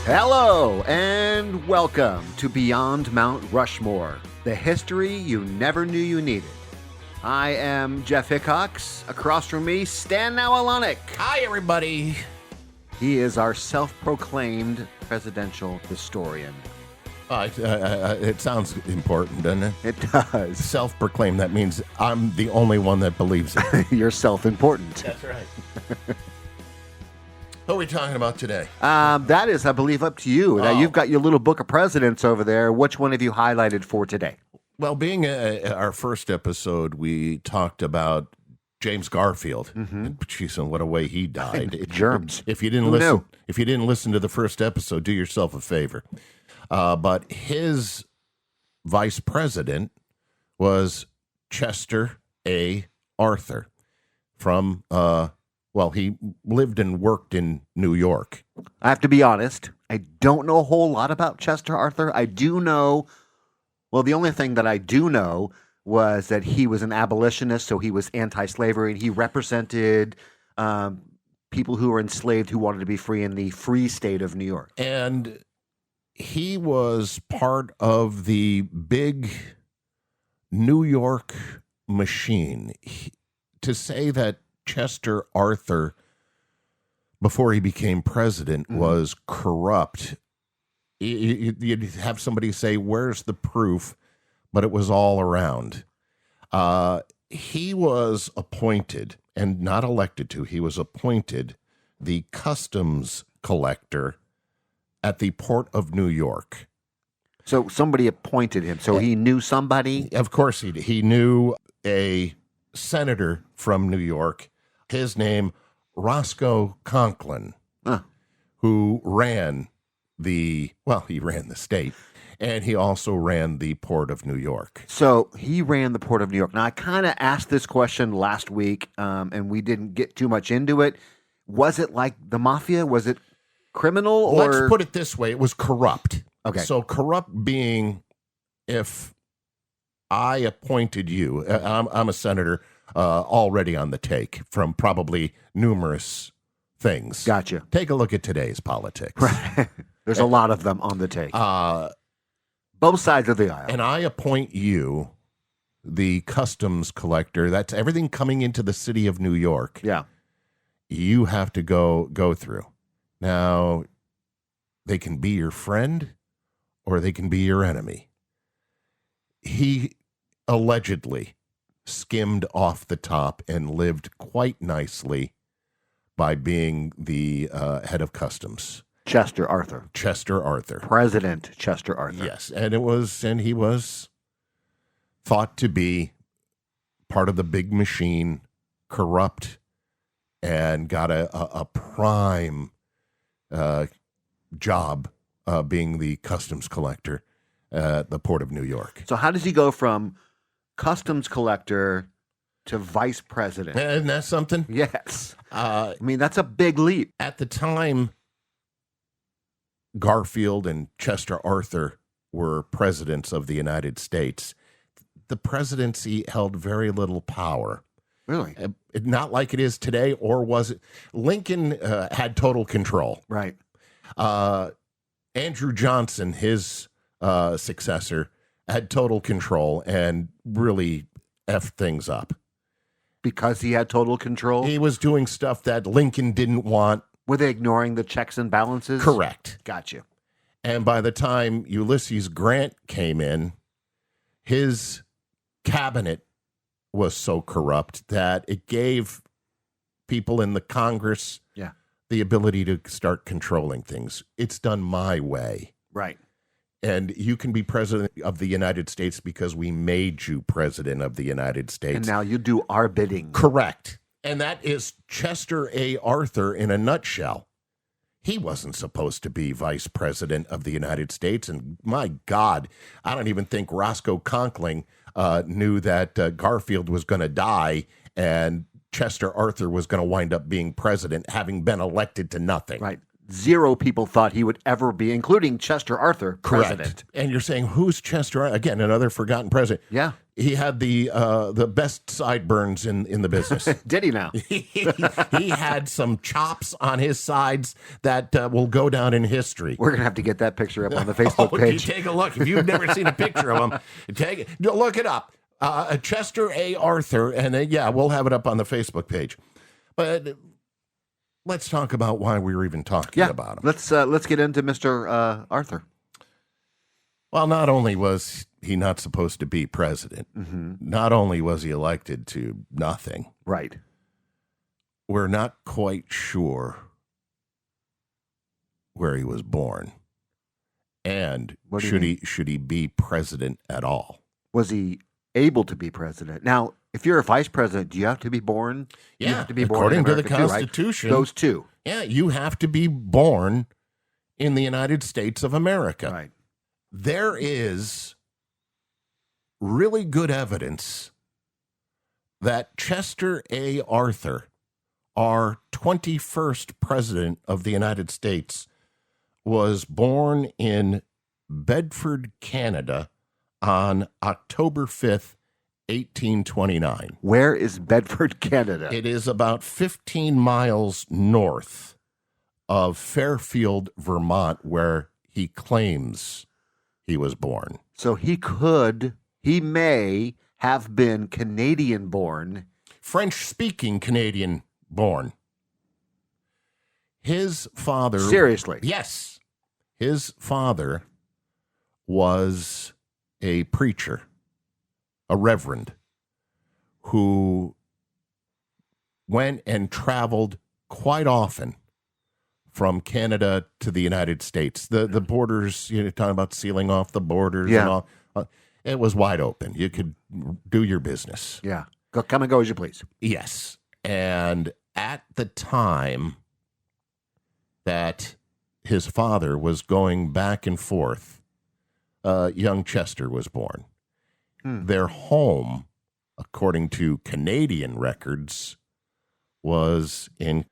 Hello and welcome to Beyond Mount Rushmore, the history you never knew you needed. I am Jeff Hickox. Across from me, Stan Nawalaniec. Hi, everybody. He is our self-proclaimed presidential historian. It sounds important, doesn't it? It does. Self-proclaimed, that means I'm the only one that believes it. You're self-important. That's right. What are we talking about today? That is, I believe, up to you. Now, you've got your little book of presidents over there. Which one have you highlighted for today? Well, being our first episode, we talked about James Garfield. And geez, and what a way he died. Germs. If you didn't listen to the first episode, do yourself a favor. But his vice president was Chester A. Arthur from he lived and worked in New York. I have to be honest. I don't know a whole lot about Chester Arthur. I do know, the only thing that I do know was that he was an abolitionist, so he was anti-slavery, and he represented people who were enslaved who wanted to be free in the free state of New York. And he was part of the big New York machine. To say that Chester Arthur, before he became president, was corrupt, you'd have somebody say, where's the proof? But it was all around. He was appointed, and not elected to, he was appointed the customs collector at the Port of New York. So somebody appointed him. So he knew somebody? Of course he did. He knew a senator from New York. His name, Roscoe Conklin, who ran he ran the state, and he also ran the Port of New York. So he ran the Port of New York. Now, I kind of asked this question last week, and we didn't get too much into it. Was it like the mafia? Was it criminal? Or Let's put it this way. It was corrupt. Okay. So corrupt being, if I appointed you, I'm a senator already on the take from probably numerous things. Gotcha. Take a look at today's politics. Right. There's a lot of them on the take. Both sides of the aisle. And I appoint you the customs collector. That's everything coming into the city of New York. Yeah. You have to go through. Now, they can be your friend or they can be your enemy. He allegedly skimmed off the top and lived quite nicely by being the head of customs. Chester Arthur. President Chester Arthur. Yes, and he was thought to be part of the big machine, corrupt, and got a prime job being the customs collector at the Port of New York. So how does he go from customs collector to vice president? Isn't that something? Yes. That's a big leap. At the time, Garfield and Chester Arthur were presidents of the United States. The presidency held very little power. Really? Not like it is today, or was it? Lincoln had total control. Right. Andrew Johnson, his successor, had total control and really effed things up. Because he had total control? He was doing stuff that Lincoln didn't want. Were they ignoring the checks and balances? Correct. Gotcha. And by the time Ulysses Grant came in, his cabinet was so corrupt that it gave people in the Congress the ability to start controlling things. It's done my way. Right. And you can be president of the United States because we made you president of the United States. And now you do our bidding. Correct. And that is Chester A. Arthur in a nutshell. He wasn't supposed to be vice president of the United States. And my God, I don't even think Roscoe Conklin knew that Garfield was going to die and Chester Arthur was going to wind up being president, having been elected to nothing. Right. Zero people thought he would ever be, including Chester Arthur, president. Correct. And you're saying, who's Chester Arthur? Again, another forgotten president. Yeah. he had the best sideburns in the business. Did he now? He had some chops on his sides that will go down in history. We're going to have to get that picture up on the Facebook page. You take a look. If you've never seen a picture of him, look it up. Chester A. Arthur, and we'll have it up on the Facebook page. But let's talk about why we were even talking about him. Let's get into Mr. Arthur. Well, not only was he not supposed to be president, not only was he elected to nothing. Right. We're not quite sure where he was born. And should he be president at all? Was he able to be president? Now, if you're a vice president, do you have to be born? Yeah, you have to be born according in to the America Constitution. Too, right? Those two. Yeah, you have to be born in the United States of America. Right. There is really good evidence that Chester A. Arthur, our 21st president of the United States, was born in Bedford, Canada on October 5th, 1829. Where is Bedford, Canada? It is about 15 miles north of Fairfield, Vermont, where he claims he was born. So he may have been Canadian born. French-speaking Canadian born. His father... Seriously? Yes. His father was a preacher, a reverend, who went and traveled quite often from Canada to the United States. The borders, you're talking about sealing off the borders and all. It was wide open. You could do your business. Yeah. Come and go as you please. Yes. And at the time that his father was going back and forth, young Chester was born. Their home, according to Canadian records, was in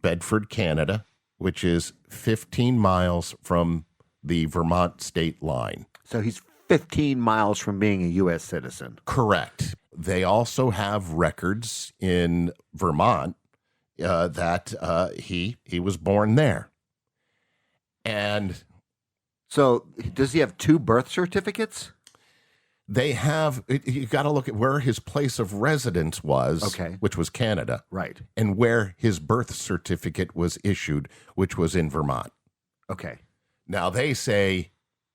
Bedford, Canada, which is 15 miles from the Vermont state line. So he's 15 miles from being a U.S. citizen. Correct. They also have records in Vermont that he was born there. And so does he have two birth certificates? They have, you got to look at where his place of residence was, which was Canada. Right. And where his birth certificate was issued, which was in Vermont. Okay. Now, they say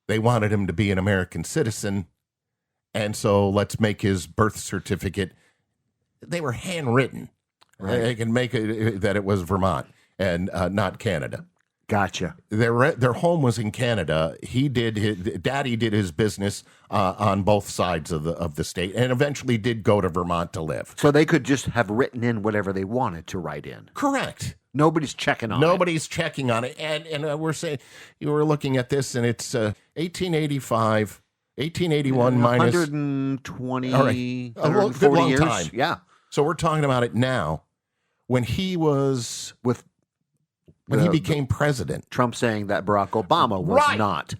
they wanted him to be an American citizen, and so let's make his birth certificate. They were handwritten. Right. They can make it that it was Vermont and not Canada. Gotcha. Their home was in Canada. Daddy did his business on both sides of the state, and eventually did go to Vermont to live. So they could just have written in whatever they wanted to write in. Correct. Nobody's checking on it. Nobody's checking on it. And we're saying, you were looking at this, and it's 1885, 1881 minus 120, all right. 140 long years. Time. Yeah. So we're talking about it now. When he was when he became president. Trump saying that Barack Obama was not.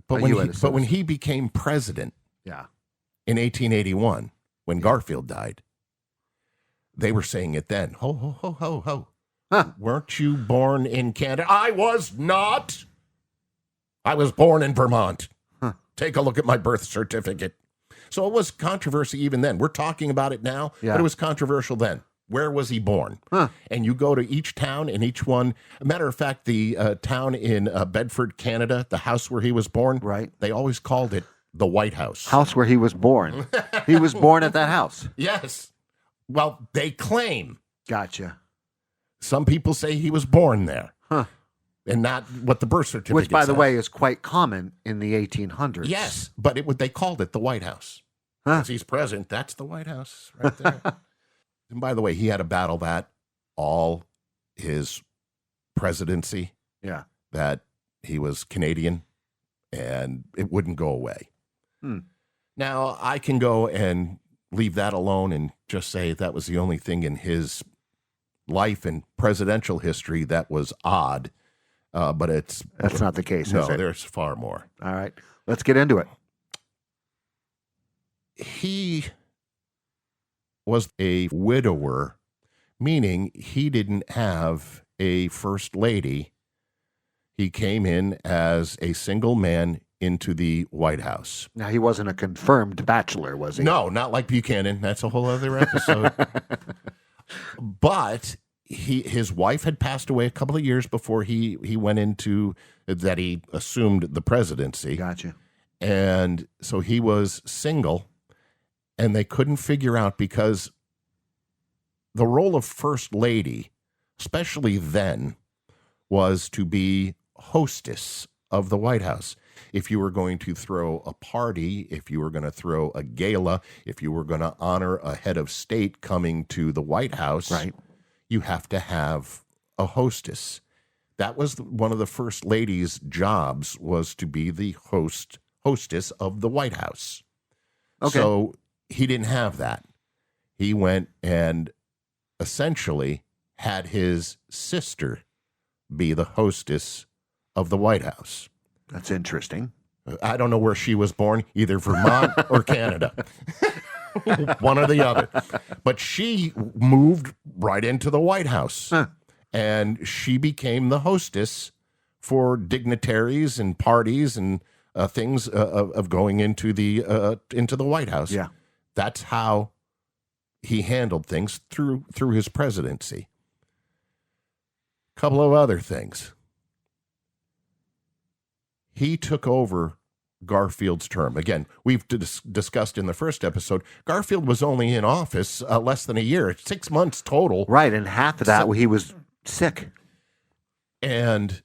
But when he became president, in 1881, when Garfield died, they were saying it then. Ho, ho, ho, ho, ho. Huh. Weren't you born in Canada? I was not. I was born in Vermont. Huh. Take a look at my birth certificate. So it was controversy even then. We're talking about it now, but it was controversial then. Where was he born? Huh. And you go to each town, and each one, a matter of fact, the town in Bedford, Canada, the house where he was born, they always called it the White House. House where he was born. He was born at that house. Yes. Well, they claim. Gotcha. Some people say he was born there. Huh. And not what the birth certificate Which, by the says. way, is quite common in the 1800s. Yes, but they called it the White House. Huh. As he's president, that's the White House right there. And by the way, he had to battle that all his presidency. Yeah. That he was Canadian, and it wouldn't go away. Now, I can go and leave that alone and just say that was the only thing in his life and presidential history that was odd. But that's not the case, No, is it? there's far more. All right. Let's get into it. he was a widower, meaning he didn't have a first lady. He came in as a single man into the White House. Now, he wasn't a confirmed bachelor, was he? No, not like Buchanan. That's a whole other episode. But his wife had passed away a couple of years before he went into that. He assumed the presidency. Gotcha. And so he was single, and they couldn't figure out, because the role of first lady, especially then, was to be hostess of the White House. If you were going to throw a party, if you were going to throw a gala, if you were going to honor a head of state coming to the White House, Right. you have to have a hostess. That was one of the first lady's jobs, was to be the hostess of the White House. Okay. So he didn't have that. He went and essentially had his sister be the hostess of the White House. That's interesting. I don't know where she was born, either Vermont or Canada. One or the other. But she moved right into the White House. Huh. And she became the hostess for dignitaries and parties and things of going into the White House. Yeah. That's how he handled things through his presidency. Couple of other things. He took over Garfield's term. Again, we've discussed in the first episode, Garfield was only in office less than a year, 6 months total. Right, and half of that, he was sick. And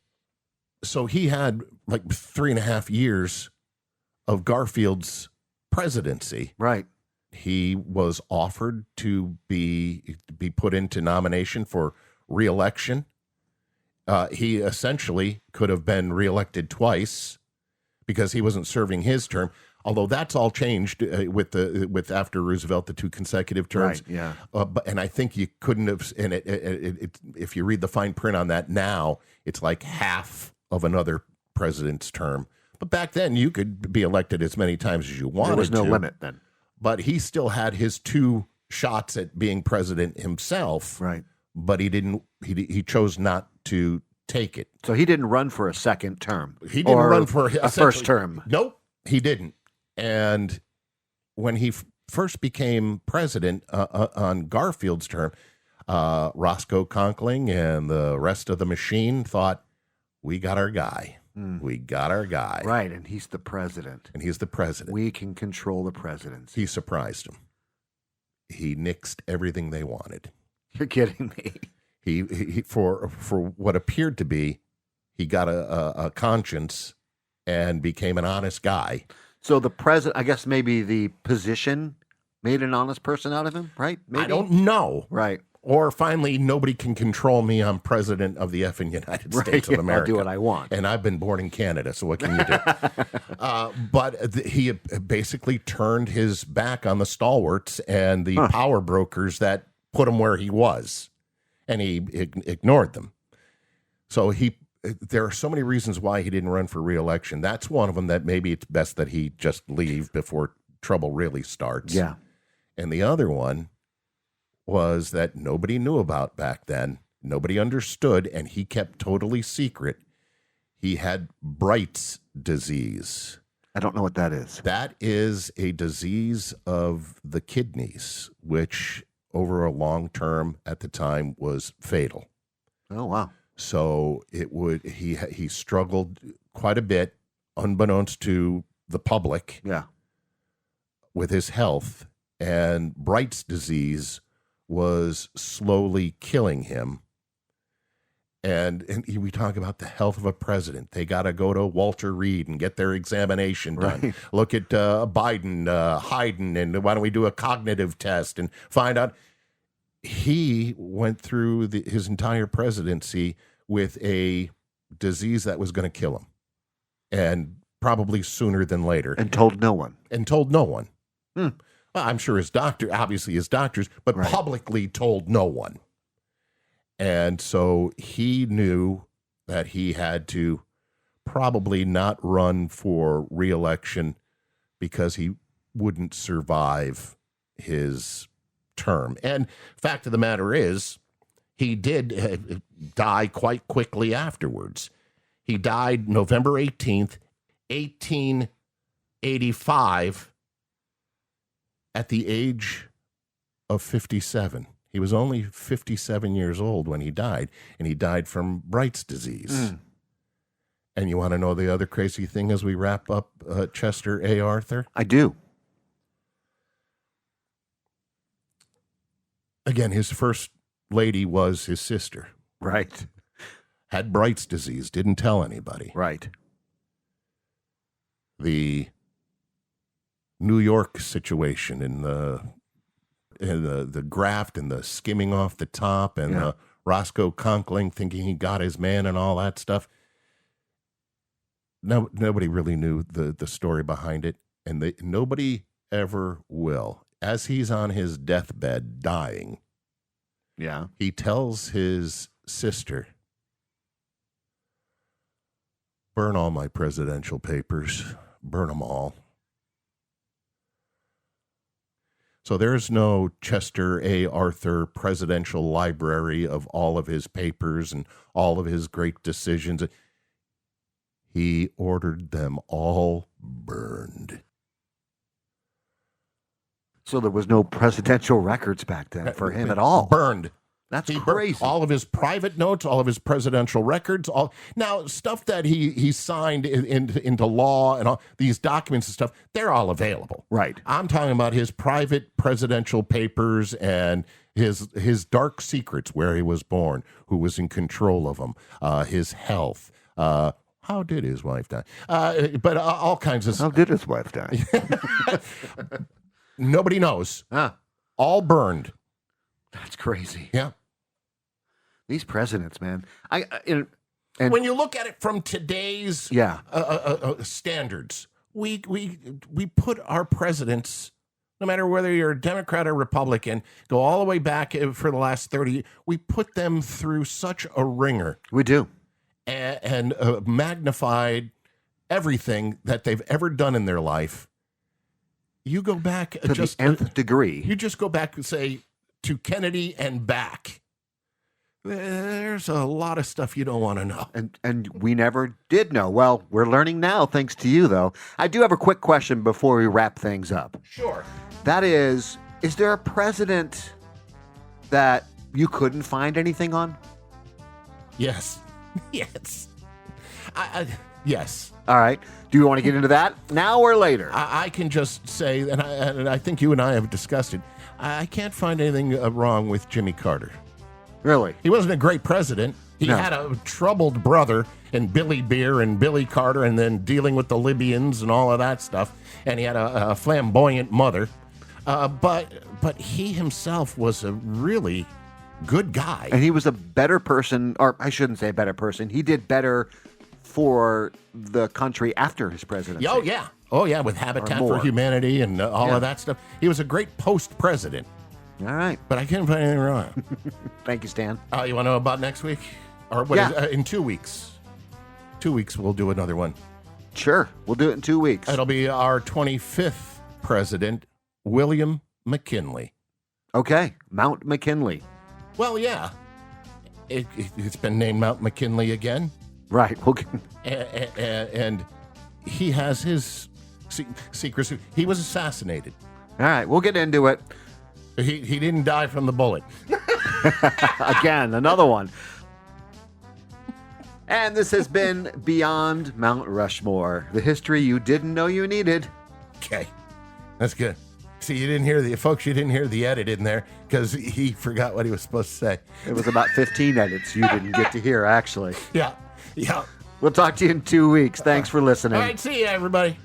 so he had like 3.5 years of Garfield's presidency. Right. He was offered to be put into nomination for re-election. He essentially could have been reelected twice because he wasn't serving his term. Although that's all changed with after Roosevelt, the 2 consecutive terms. Right, yeah. And I think you couldn't have. And if you read the fine print on that now, it's like half of another president's term. But back then, you could be elected as many times as you wanted. There was no to. limit then. But he still had his 2 shots at being president himself. Right. But he didn't. He chose not to take it. So he didn't run for a second term. He didn't run for a first term. Nope, he didn't. And when he first became president on Garfield's term, Roscoe Conkling and the rest of the machine thought, we got our guy. We got our guy. Right, and he's the president. And he's the president. We can control the presidency. He surprised him. He nixed everything they wanted. You're kidding me. He for what appeared to be, he got a conscience and became an honest guy. So the president, I guess maybe the position made an honest person out of him, right? Maybe? I don't know. Right. Or finally, nobody can control me. I'm president of the effing United States of America. I'll do what I want. And I've been born in Canada, so what can you do? But he basically turned his back on the stalwarts and the power brokers that put him where he was. And he ignored them. So there are so many reasons why he didn't run for re-election. That's one of them, that maybe it's best that he just leave before trouble really starts. Yeah. And the other one was that nobody knew about back then. Nobody understood, and he kept totally secret. He had Bright's disease. I don't know what that is. That is a disease of the kidneys, which over a long term at the time was fatal. Oh, wow. So he struggled quite a bit, unbeknownst to the public, with his health. And Bright's disease was slowly killing him. And we talk about the health of a president. They got to go to Walter Reed and get their examination done. Right. Look at Biden, Hayden, and why don't we do a cognitive test and find out? He went through his entire presidency with a disease that was going to kill him, and probably sooner than later. And told no one. Well, I'm sure his doctors, but publicly told no one. And so he knew that he had to probably not run for re-election because he wouldn't survive his term. And fact of the matter is, he did die quite quickly afterwards. He died November 18th, 1885, at the age of 57. He was only 57 years old when he died, and he died from Bright's disease. And you want to know the other crazy thing as we wrap up Chester A. Arthur? I do. Again, his first lady was his sister. Right. Had Bright's disease, didn't tell anybody. Right. The New York situation and the graft and the skimming off the top and the Roscoe Conkling thinking he got his man and all that stuff. No, nobody really knew the story behind it, and nobody ever will. As he's on his deathbed dying, he tells his sister, burn all my presidential papers, burn them all. So there's no Chester A. Arthur presidential library of all of his papers and all of his great decisions. He ordered them all burned. So there was no presidential records back then for him at all. Burned. That's crazy. All of his private notes, all of his presidential records, now stuff that he signed into law and all these documents and stuff, they're all available. Right. I'm talking about his private presidential papers and his dark secrets, where he was born, who was in control of them, his health. How did his wife die? But all kinds of stuff. How did his wife die? Nobody knows. All burned. That's crazy. Yeah. These presidents, man. And when you look at it from today's standards, we put our presidents, no matter whether you're a Democrat or Republican, go all the way back for the last 30 years, we put them through such a ringer. We do. And magnified everything that they've ever done in their life. You go back to the nth degree. You just go back and say to Kennedy and back. There's a lot of stuff you don't want to know. And we never did know. Well, we're learning now, thanks to you, though. I do have a quick question before we wrap things up. Sure. That is there a president that you couldn't find anything on? Yes. Yes. Yes. All right. Do you want to get into that now or later? I can just say, and I think you and I have discussed it, I can't find anything wrong with Jimmy Carter. Really? He wasn't a great president. He had a troubled brother in Billy Beer and Billy Carter, and then dealing with the Libyans and all of that stuff. And he had a flamboyant mother. But he himself was a really good guy. And he was a better person, or I shouldn't say a better person. He did better for the country after his presidency. Oh, yeah. Oh, yeah, with Habitat for Humanity and all of that stuff. He was a great post-president. All right. But I can't find anything wrong. Thank you, Stan. You want to know about next week? Or what in 2 weeks? 2 weeks, we'll do another one. Sure. We'll do it in 2 weeks. It'll be our 25th president, William McKinley. Okay. Mount McKinley. Well, yeah. It's been named Mount McKinley again. Right. And he has his secrets. He was assassinated. All right. We'll get into it. He didn't die from the bullet. Again, another one. And this has been Beyond Mount Rushmore, the history you didn't know you needed. Okay. That's good. See, you didn't hear the edit in there because he forgot what he was supposed to say. It was about 15 edits you didn't get to hear, actually. Yeah. Yeah. We'll talk to you in 2 weeks. Thanks for listening. All right. See you, everybody.